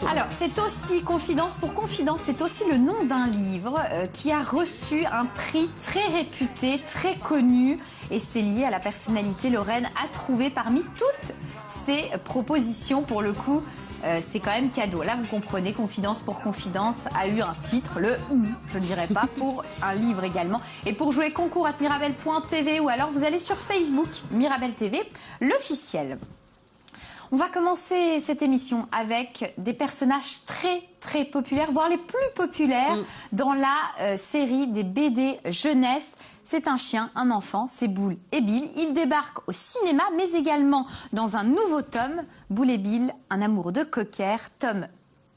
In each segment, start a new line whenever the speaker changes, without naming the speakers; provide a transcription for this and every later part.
Alors, c'est aussi Confidence pour Confidence, c'est aussi le nom d'un livre qui a reçu un prix très réputé, très connu, et c'est lié à la personnalité. Lorraine a trouvé parmi toutes ces propositions, pour le coup, c'est quand même cadeau. Là, vous comprenez, Confidence pour Confidence a eu un titre, le je ne dirais pas, pour un livre également. Et pour jouer, concours @mirabel.tv, ou alors vous allez sur Facebook, Mirabel TV, l'officiel. On va commencer cette émission avec des personnages très populaires, voire les plus populaires dans la série des BD jeunesse. C'est un chien, un enfant, c'est Boule et Bill. Ils débarquent au cinéma, mais également dans un nouveau tome, Boule et Bill, un amour de cocker, tome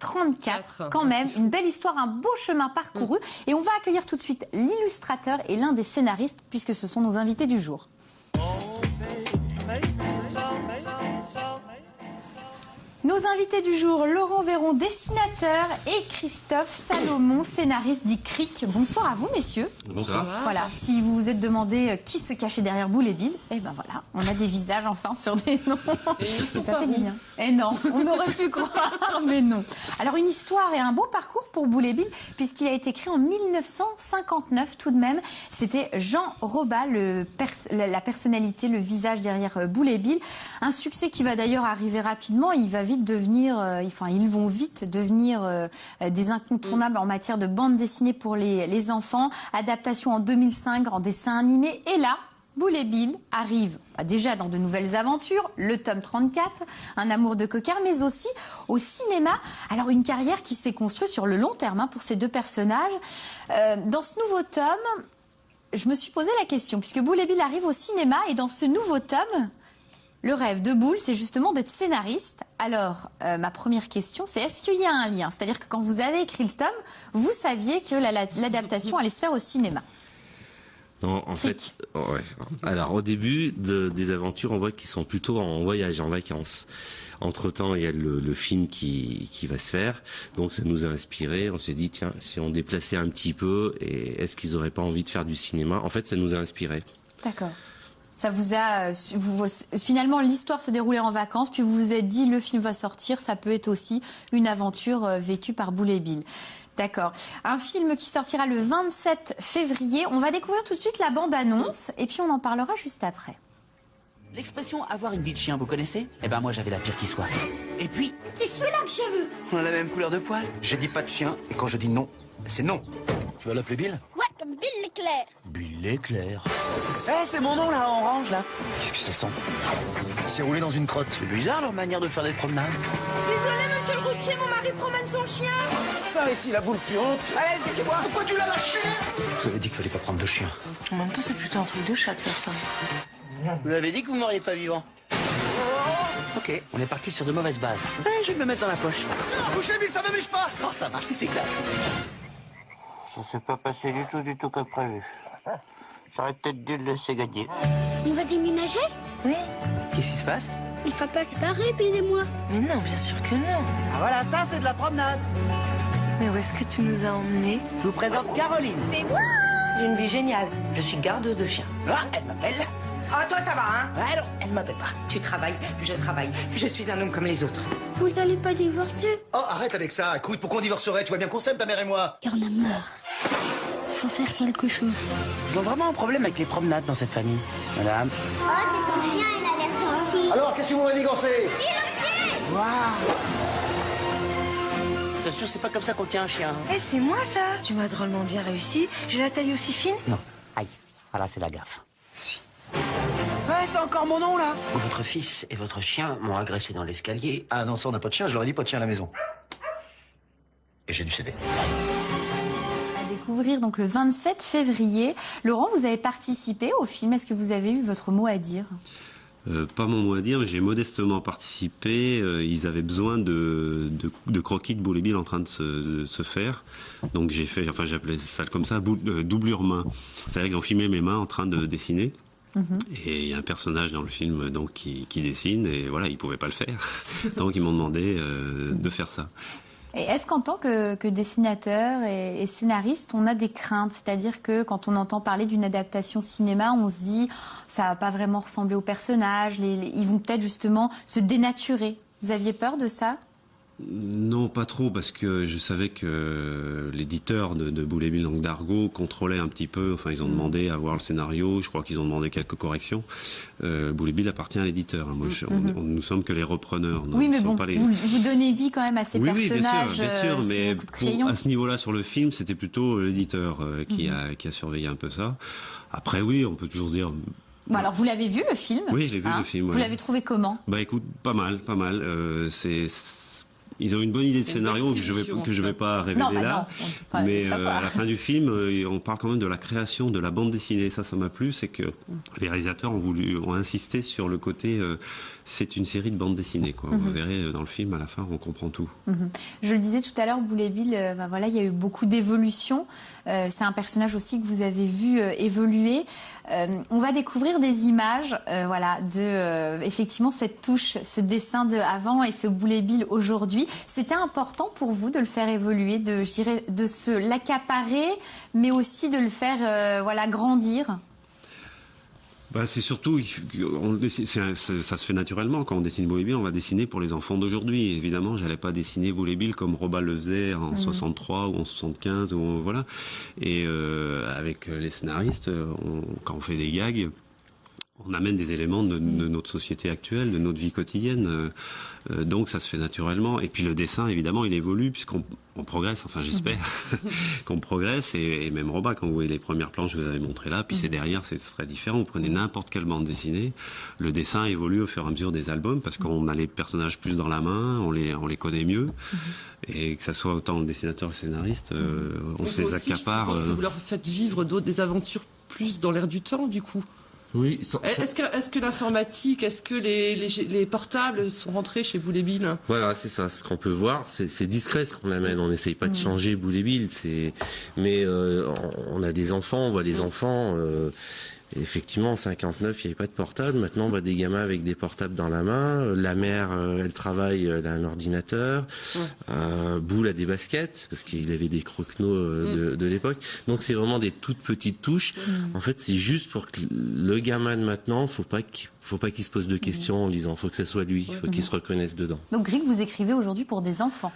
34, quand même, une belle histoire, un beau chemin parcouru. Et on va accueillir tout de suite l'illustrateur et l'un des scénaristes, puisque ce sont nos invités du jour. Nos invités du jour, Laurent Véron, dessinateur, et Christophe Salomon, scénariste dit Cric. Bonsoir à vous, messieurs.
Bonsoir.
Voilà, si vous vous êtes demandé qui se cachait derrière Boule et Bill, eh ben voilà, on a des visages enfin sur des noms. Et ça fait du bien. Eh non, on aurait pu croire, mais non. Alors une histoire et un beau parcours pour Boule et Bill, puisqu'il a été créé en 1959 tout de même. C'était Jean Robat, la personnalité, le visage derrière Boule et Bill. Un succès qui va d'ailleurs arriver rapidement. Ils vont vite devenir des incontournables en matière de bande dessinée pour les enfants. Adaptation en 2005 en dessin animé. Et là, Boule et Bill arrive déjà dans de nouvelles aventures, le tome 34, un amour de cocker, mais aussi au cinéma. Alors une carrière qui s'est construite sur le long terme pour ces deux personnages. Dans ce nouveau tome, je me suis posé la question, puisque Boule et Bill arrive au cinéma, et dans ce nouveau tome, le rêve de Boule, c'est justement d'être scénariste. Alors, ma première question, c'est est-ce qu'il y a un lien? C'est-à-dire que quand vous avez écrit le tome, vous saviez que l'adaptation allait se faire au cinéma?
Non, en fait, ouais. Alors au début des aventures, on voit qu'ils sont plutôt en voyage, en vacances. Entre-temps, il y a le film qui va se faire, donc ça nous a inspiré. On s'est dit, tiens, si on déplaçait un petit peu, et est-ce qu'ils auraient pas envie de faire du cinéma? En fait, ça nous a inspiré. D'accord.
Ça vous a... finalement, l'histoire se déroulait en vacances, puis vous vous êtes dit, le film va sortir, ça peut être aussi une aventure vécue par Boule et Bill. D'accord. Un film qui sortira le 27 février. On va découvrir tout de suite la bande-annonce, et puis on en parlera juste après.
L'expression avoir une vie de chien, vous connaissez? Eh ben moi j'avais la pire qui soit. Et puis...
C'est celui-là que j'ai vu.
On a la même couleur de poil.
J'ai dit pas de chien, et quand je dis non, c'est non. Tu vas l'appeler Bill?
Ouais, comme Bill l'éclair.
Bill l'éclair. Eh, c'est mon nom là, en orange là.
Qu'est-ce que ça sent? C'est roulé dans une crotte.
C'est bizarre leur manière de faire des promenades.
Désolé monsieur le routier, mon mari promène son chien.
Ah, ici la boule qui honte.
Allez, dis-moi,
Pourquoi tu l'as lâché? Je vous avais dit qu'il fallait pas prendre de chien.
En même temps, c'est plutôt un truc de chat de faire ça.
vous l'avez dit que vous m'auriez pas vivant. Ok, on est parti sur de mauvaises bases. Eh, je vais me mettre dans la poche.
Non, bouchez Bill, ça m'amuse pas.
Oh, ça marche, il s'éclate.
Ça s'est pas passé du tout comme prévu. J'aurais peut-être dû le laisser gagner.
On va déménager?
Oui.
Qu'est-ce qui se passe?
On sera pas séparés, Bill et moi.
Mais non, bien sûr que non.
Ah voilà, ça c'est de la promenade.
Mais où est-ce que tu nous as emmenés?
Je vous présente Caroline.
C'est moi.
J'ai une vie géniale. Je suis gardeuse de chiens.
Ah, elle m'appelle.
Ah, toi, ça va, hein?
Ah non, elle m'appelle pas.
Tu travailles, je travaille. Je suis un homme comme les autres.
Vous allez pas divorcer?
Oh, arrête avec ça. Écoute, pourquoi on divorcerait? Tu vois bien qu'on s'aime, ta mère et moi.
Il y en a marre. Faut faire quelque chose.
Ils ont vraiment un problème avec les promenades dans cette famille, madame.
Oh, c'est ton chien, il a l'air gentil.
Alors, qu'est-ce que vous m'avez dégancé?
Waouh. Bien sûr, c'est pas comme ça qu'on tient un chien.
Eh, c'est moi, ça! Tu m'as drôlement bien réussi. J'ai la taille aussi fine.
Non. Aïe. Voilà, c'est la gaffe.
Si.
Ouais, c'est encore mon nom, là.
Votre fils et votre chien m'ont agressé dans l'escalier.
Ah non, ça on n'a pas de chien, je leur ai dit pas de chien à la maison. Et j'ai dû céder.
À découvrir donc le 27 février. Laurent, vous avez participé au film. Est-ce que vous avez eu votre mot à dire?
Pas mon mot à dire, mais j'ai modestement participé. Ils avaient besoin de croquis de Boule et Bill en train de se faire. Donc j'ai fait, enfin j'appelais ça comme ça, doublure main. C'est-à-dire qu'ils ont filmé mes mains en train de dessiner. Et il y a un personnage dans le film donc qui dessine, et voilà, ils pouvaient pas le faire. Donc ils m'ont demandé de faire ça.
Et est-ce qu'en tant que dessinateur et scénariste, on a des craintes? C'est-à-dire que quand on entend parler d'une adaptation cinéma, on se dit ça va pas vraiment ressembler aux personnages, ils vont peut-être justement se dénaturer. Vous aviez peur de ça?
Non, pas trop, parce que je savais que l'éditeur de Boule et Bill, donc d'Argo, contrôlait un petit peu. Enfin, ils ont demandé à voir le scénario. Je crois qu'ils ont demandé quelques corrections. Boule et Bill appartient à l'éditeur. Moi, nous sommes que les repreneurs.
Oui, mais bon, vous donnez vie quand même à ces personnages.
Oui, bien sûr, mais
coup de crayon.
à ce niveau-là, sur le film, c'était plutôt l'éditeur qui a surveillé un peu ça. Après, oui, on peut toujours dire...
Bon, alors, vous l'avez vu, le film?
Oui, je l'ai vu, le film.
Vous l'avez trouvé comment?
Bah, écoute, pas mal. Ils ont une bonne idée de scénario que je vais pas révéler là. Non, mais à la fin du film, on parle quand même de la création de la bande dessinée. Ça m'a plu, c'est que les réalisateurs ont insisté sur le côté, c'est une série de bande dessinée, quoi. Vous verrez dans le film, à la fin, on comprend tout.
Je le disais tout à l'heure, Boule et Bill, voilà, il y a eu beaucoup d'évolution. C'est un personnage aussi que vous avez vu évoluer. On va découvrir des images, voilà, de effectivement cette touche, ce dessin de avant et ce Boule et Bill aujourd'hui. C'était important pour vous de le faire évoluer, de se l'accaparer, mais aussi de le faire, voilà, grandir.
Bah, c'est surtout, ça se fait naturellement. Quand on dessine Boule et Bill, on va dessiner pour les enfants d'aujourd'hui. Évidemment, j'allais pas dessiner Boule et Bill comme Roba le faisait en 63 ou en 75 ou voilà. Et avec les scénaristes, quand on fait des gags, on amène des éléments de notre société actuelle, de notre vie quotidienne. Donc ça se fait naturellement. Et puis le dessin, évidemment, il évolue puisqu'on progresse. Enfin, j'espère qu'on progresse. Et même Roba, quand vous voyez les premières planches que vous avez montrées là, puis c'est derrière, c'est très différent. Vous prenez n'importe quelle bande dessinée. Le dessin évolue au fur et à mesure des albums parce qu'on a les personnages plus dans la main, on les connaît mieux. Et que ça soit autant le dessinateur que le scénariste, on se les accapare.
Je pense que vous leur faites vivre des aventures plus dans l'air du temps, du coup.
Oui.
Est-ce que l'informatique, est-ce que les portables sont rentrés chez Boule et Bill?
Voilà, c'est ça. Ce qu'on peut voir, c'est discret ce qu'on amène. On n'essaye pas de changer Boule et Bill. Mais on a des enfants, on voit des enfants. Effectivement, en 59, il n'y avait pas de portable. Maintenant, on voit des gamins avec des portables dans la main. La mère, elle travaille, elle a un ordinateur. Boule a des baskets, parce qu'il avait des croquenots de l'époque. Donc, c'est vraiment des toutes petites touches. En fait, c'est juste pour que le gamin de maintenant, faut pas qu'il se pose de questions en lisant. Faut que ça soit lui. Faut qu'il se reconnaisse dedans.
Donc, Greg, vous écrivez aujourd'hui pour des enfants.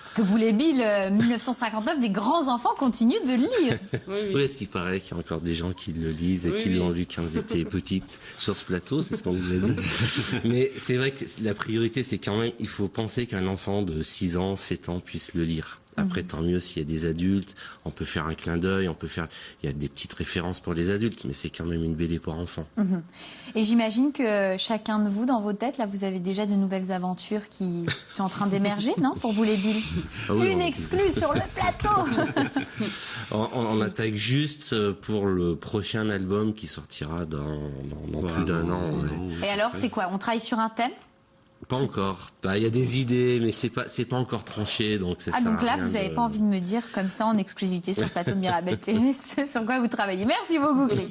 Parce que Boule et Bill, 1959, des grands enfants continuent de lire.
Oui, est-ce qu'il paraît qu'il y a encore des gens qui le lisent et qui l'ont lu quand ils étaient petites sur ce plateau, c'est ce qu'on vous a dit. Mais c'est vrai que la priorité, c'est quand même, il faut penser qu'un enfant de 6 ans, 7 ans puisse le lire. Après, tant mieux s'il y a des adultes, on peut faire un clin d'œil, il y a des petites références pour les adultes, mais c'est quand même une BD pour enfants.
Et j'imagine que chacun de vous, dans vos têtes, là, vous avez déjà de nouvelles aventures qui sont en train d'émerger, non, pour Boule et Bill? Une exclue sur le plateau.
On attaque juste pour le prochain album qui sortira dans plus d'un an.
Et alors, c'est quoi? On travaille sur un thème?
Pas encore. Il y a des idées, mais c'est pas encore tranché, donc ça sert
donc là,
à rien
vous n'avez pas envie de me dire comme ça en exclusivité sur le plateau de Mirabel TV sur quoi vous travaillez. Merci beaucoup, Greg.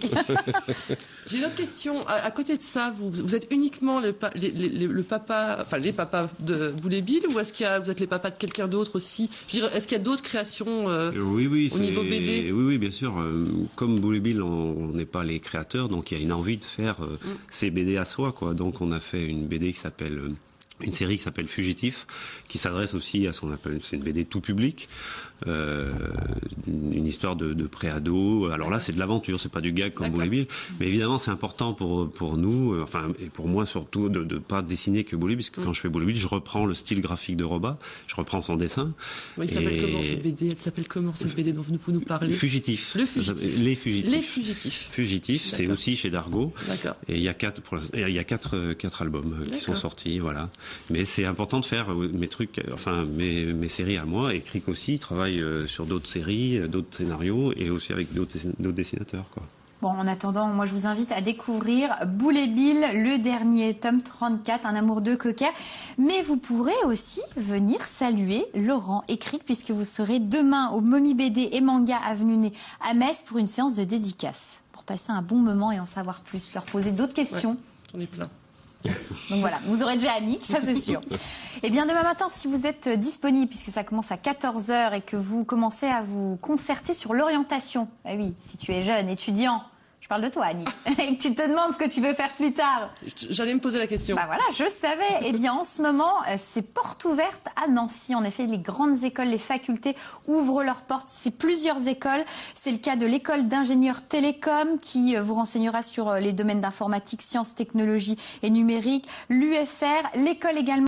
J'ai une autre question. À côté de ça, vous êtes uniquement le papa, enfin les papas de Boule et Bill, ou est-ce vous êtes les papas de quelqu'un d'autre aussi? Je veux dire, est-ce qu'il y a d'autres créations au niveau BD?
Oui, bien sûr. Comme Boule et Bill, on n'est pas les créateurs, donc il y a une envie de faire ces BD à soi, quoi. Donc on a fait une BD qui s'appelle une série qui s'appelle Fugitif, qui s'adresse aussi à ce qu'on appelle, c'est une BD tout public, une histoire de pré-ado. Alors là, c'est de l'aventure, c'est pas du gag comme Boule et Bill, mais évidemment, c'est important pour nous, enfin, et pour moi surtout, de pas dessiner que Boule et Bill, parce que quand je fais Boule et Bill, je reprends le style graphique de Roba, je reprends son dessin.
Oui, il s'appelle comment cette BD? Elle s'appelle comment cette BD dont vous nous parlez?
Fugitif.
Le Fugitif.
Les Fugitifs.
Les Fugitifs.
Fugitif, c'est aussi chez Dargo.
D'accord.
Et il y a quatre albums qui sont sortis, voilà. Mais c'est important de faire mes trucs, enfin mes séries à moi. Et Cric aussi travaille sur d'autres séries, d'autres scénarios et aussi avec d'autres dessinateurs, quoi.
Bon, en attendant, moi je vous invite à découvrir Boule et Bill, le dernier tome 34, Un amour de cocker. Mais vous pourrez aussi venir saluer Laurent et Cric, puisque vous serez demain au Momi BD et Manga Avenue Ney à Metz pour une séance de dédicace. Pour passer un bon moment et en savoir plus, leur poser d'autres questions.
J'en ai plein.
Donc voilà, vous aurez déjà Annick, ça c'est sûr. Et bien demain matin, si vous êtes disponible, puisque ça commence à 14h et que vous commencez à vous concerter sur l'orientation, ah oui, si tu es jeune, étudiant, Je parle de toi, Annick. Et que tu te demandes ce que tu veux faire plus tard.
J'allais me poser la question.
Bah voilà, je savais. Eh bien, en ce moment, c'est porte ouverte à Nancy. En effet, les grandes écoles, les facultés ouvrent leurs portes. C'est plusieurs écoles. C'est le cas de l'école d'ingénieurs télécom qui vous renseignera sur les domaines d'informatique, sciences, technologies et numérique. L'UFR, l'école également